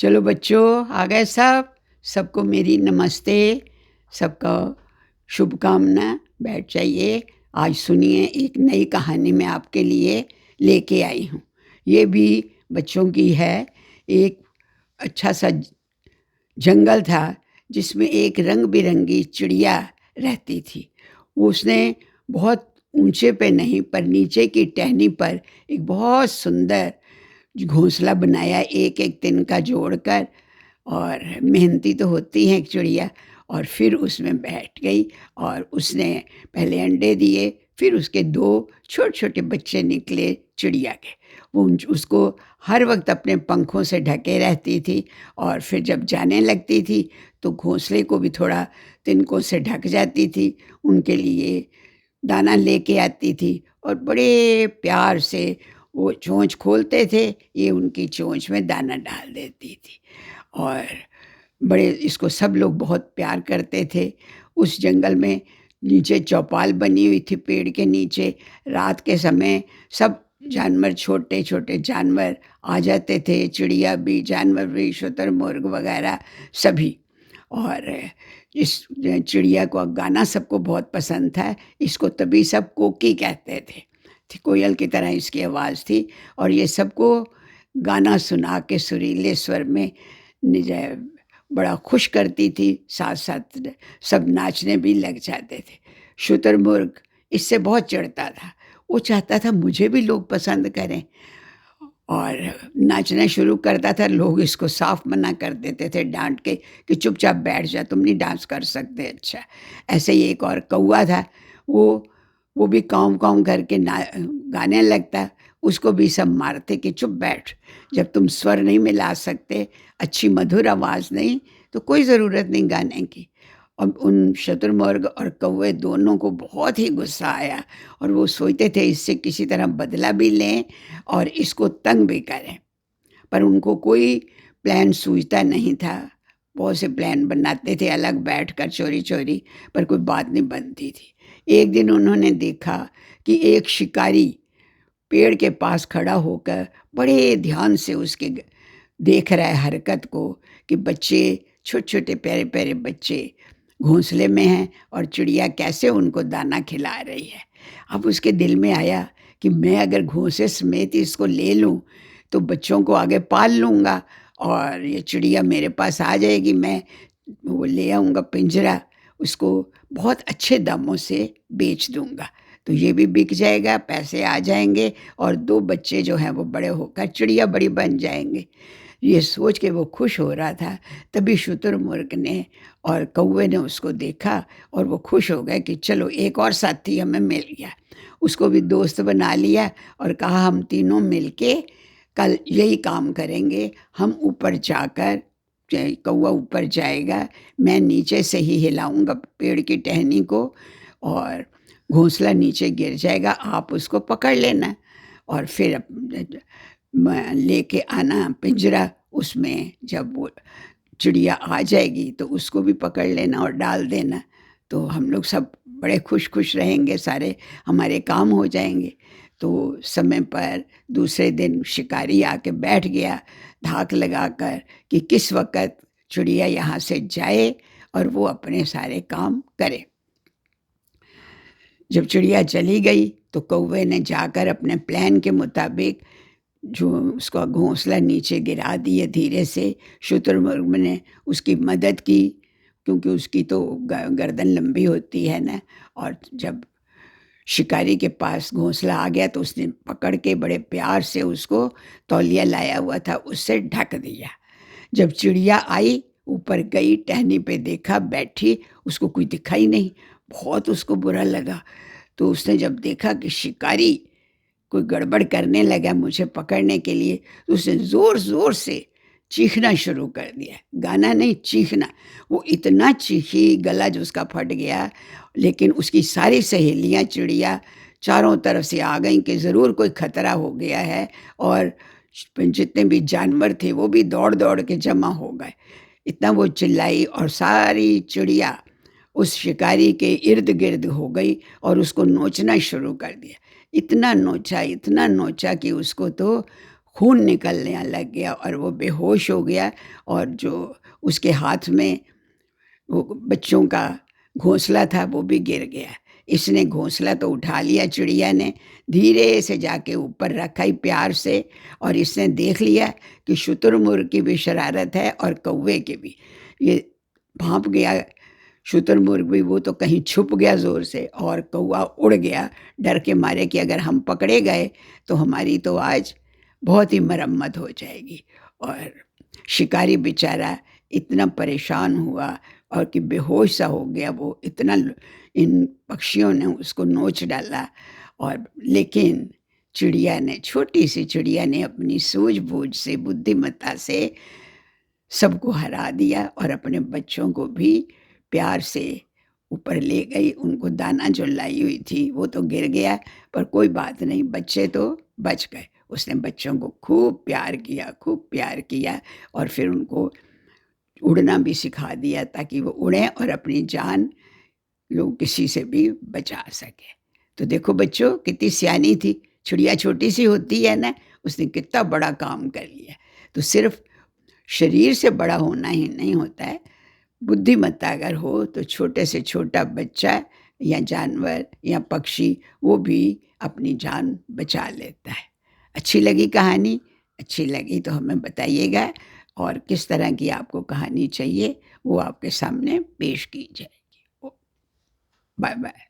चलो बच्चों, आ गए सब। सबको मेरी नमस्ते। सबका शुभकामना। बैठ जाइए। आज सुनिए, एक नई कहानी मैं आपके लिए लेके आई हूँ। ये भी बच्चों की है। एक अच्छा सा जंगल था जिसमें एक रंग बिरंगी चिड़िया रहती थी। उसने बहुत ऊंचे पे नहीं पर नीचे की टहनी पर एक बहुत सुंदर घोंसला बनाया, एक एक तिनका जोड़कर। और मेहनती तो होती है चिड़िया। और फिर उसमें बैठ गई और उसने पहले अंडे दिए, फिर उसके 2 छोटे-छोटे बच्चे निकले चिड़िया के। वो उसको हर वक़्त अपने पंखों से ढके रहती थी और फिर जब जाने लगती थी तो घोंसले को भी थोड़ा तिनकों से ढक जाती थी। उनके लिए दाना लेके आती थी और बड़े प्यार से वो चोंच खोलते थे, ये उनकी चोंच में दाना डाल देती थी। और बड़े इसको सब लोग बहुत प्यार करते थे। उस जंगल में नीचे चौपाल बनी हुई थी पेड़ के नीचे। रात के समय सब जानवर, छोटे-छोटे जानवर आ जाते थे, चिड़िया भी, जानवर भी, शुतुरमुर्ग वगैरह सभी। और इस चिड़िया को गाना सबको बहुत पसंद था। इसको तभी सब कोकी कहते थे। कोयल की तरह इसकी आवाज़ थी और ये सबको गाना सुना के सुरीले स्वर में निज बड़ा खुश करती थी। साथ-साथ सब नाचने भी लग जाते थे। शुतुरमुर्ग इससे बहुत चिढ़ता था। वो चाहता था मुझे भी लोग पसंद करें और नाचना शुरू करता था। लोग इसको साफ मना कर देते थे डाँट के कि चुपचाप बैठ जा, तुम नहीं डांस कर सकते। अच्छा, ऐसे ही एक और कौवा था। वो वो भी काँव-काँव करके गाने लगता। उसको भी सब मारते कि चुप बैठ, जब तुम स्वर नहीं मिला सकते, अच्छी मधुर आवाज़ नहीं, तो कोई ज़रूरत नहीं गाने की। अब उन शुतुरमुर्ग और कौवे दोनों को बहुत ही गुस्सा आया और वो सोचते थे इससे किसी तरह बदला भी लें और इसको तंग भी करें। पर उनको कोई प्लान सूझता नहीं था। बहुत से प्लान बनाते थे अलग बैठकर चोरी-चोरी, पर कोई बात नहीं बनती थी। एक दिन उन्होंने देखा कि एक शिकारी पेड़ के पास खड़ा होकर बड़े ध्यान से उसके देख रहा है हरकत को कि बच्चे, छोटे-छोटे प्यारे-प्यारे बच्चे घोंसले में हैं और चिड़िया कैसे उनको दाना खिला रही है। अब उसके दिल में आया कि मैं अगर घोंसे समेत इसको ले लूँ, तो बच्चों को आगे पाल लूँगा और ये चिड़िया मेरे पास आ जाएगी। मैं वो ले आऊँगा पिंजरा, उसको बहुत अच्छे दामों से बेच दूँगा। तो ये भी बिक जाएगा, पैसे आ जाएँगे और 2 बच्चे जो हैं वो बड़े होकर चिड़िया बड़ी बन जाएँगे। ये सोच के वो खुश हो रहा था। तभी शुतुरमुर्ग ने और कौवे ने उसको देखा और वो खुश हो गए कि चलो एक और साथी हमें मिल गया। उसको भी दोस्त बना लिया और कहा हम तीनों मिलके कल यही काम करेंगे। हम ऊपर जाकर, कौवा ऊपर जाएगा, मैं नीचे से ही हिलाऊँगा पेड़ की टहनी को और घोंसला नीचे गिर जाएगा, आप उसको पकड़ लेना और फिर लेके आना पिंजरा। उसमें जब वो चिड़िया आ जाएगी तो उसको भी पकड़ लेना और डाल देना। तो हम लोग सब बड़े खुश-खुश रहेंगे, सारे हमारे काम हो जाएँगे। तो समय पर दूसरे दिन शिकारी आके बैठ गया धाक लगाकर कि किस वक़्त चिड़िया यहाँ से जाए और वो अपने सारे काम करे। जब चिड़िया चली गई तो कौवे ने जाकर अपने प्लान के मुताबिक जो उसका घोंसला नीचे गिरा दिए धीरे से। शुतुरमुर्ग ने उसकी मदद की क्योंकि उसकी तो गर्दन लंबी होती है ना। और जब शिकारी के पास घोंसला आ गया तो उसने पकड़ के बड़े प्यार से उसको, तौलिया लाया हुआ था उससे ढक दिया। जब चिड़िया आई, ऊपर गई, टहनी पे देखा बैठी, उसको कोई दिखा ही नहीं। बहुत उसको बुरा लगा। तो उसने जब देखा कि शिकारी कोई गड़बड़ करने लगा मुझे पकड़ने के लिए, तो उसने ज़ोर-ज़ोर से चीखना शुरू कर दिया। गाना नहीं, चीखना। वो इतना चीखी, गला जो उसका फट गया। लेकिन उसकी सारी सहेलियाँ चिड़िया चारों तरफ से आ गईं कि ज़रूर कोई खतरा हो गया है और जितने भी जानवर थे वो भी दौड़-दौड़ के जमा हो गए। इतना वो चिल्लाई और सारी चिड़िया उस शिकारी के इर्द-गिर्द हो गई और उसको नोचना शुरू कर दिया। इतना नोचा कि उसको तो खून निकलने लग गया और वो बेहोश हो गया और जो उसके हाथ में वो बच्चों का घोंसला था वो भी गिर गया। इसने घोंसला तो उठा लिया चिड़िया ने, धीरे से जाके ऊपर रखा ही प्यार से और इसने देख लिया कि शुतुरमुर्ग की भी शरारत है और कौवे की भी। ये भाँप गया शुतुरमुर्ग भी, वो तो कहीं छुप गया ज़ोर से और कौवा उड़ गया डर के मारे कि अगर हम पकड़े गए तो हमारी तो आज बहुत ही मरम्मत हो जाएगी। और शिकारी बेचारा इतना परेशान हुआ और कि बेहोश सा हो गया वो, इतना इन पक्षियों ने उसको नोच डाला। और लेकिन चिड़िया ने, छोटी सी चिड़िया ने अपनी सूझबूझ से, बुद्धिमत्ता से सबको हरा दिया और अपने बच्चों को भी प्यार से ऊपर ले गई। उनको दाना जो लाई हुई थी वो तो गिर गया, पर कोई बात नहीं, बच्चे तो बच गए। उसने बच्चों को खूब प्यार किया, खूब प्यार किया और फिर उनको उड़ना भी सिखा दिया ताकि वो उड़ें और अपनी जान लोग किसी से भी बचा सके। तो देखो बच्चों, कितनी सियानी थी चिड़िया, छोटी सी होती है ना, उसने कितना बड़ा काम कर लिया। तो सिर्फ शरीर से बड़ा होना ही नहीं होता है, बुद्धिमत्ता अगर हो तो छोटे से छोटा बच्चा या जानवर या पक्षी वो भी अपनी जान बचा लेता है। अच्छी लगी कहानी? अच्छी लगी तो हमें बताइएगा और किस तरह की आपको कहानी चाहिए वो आपके सामने पेश की जाएगी। Bye bye.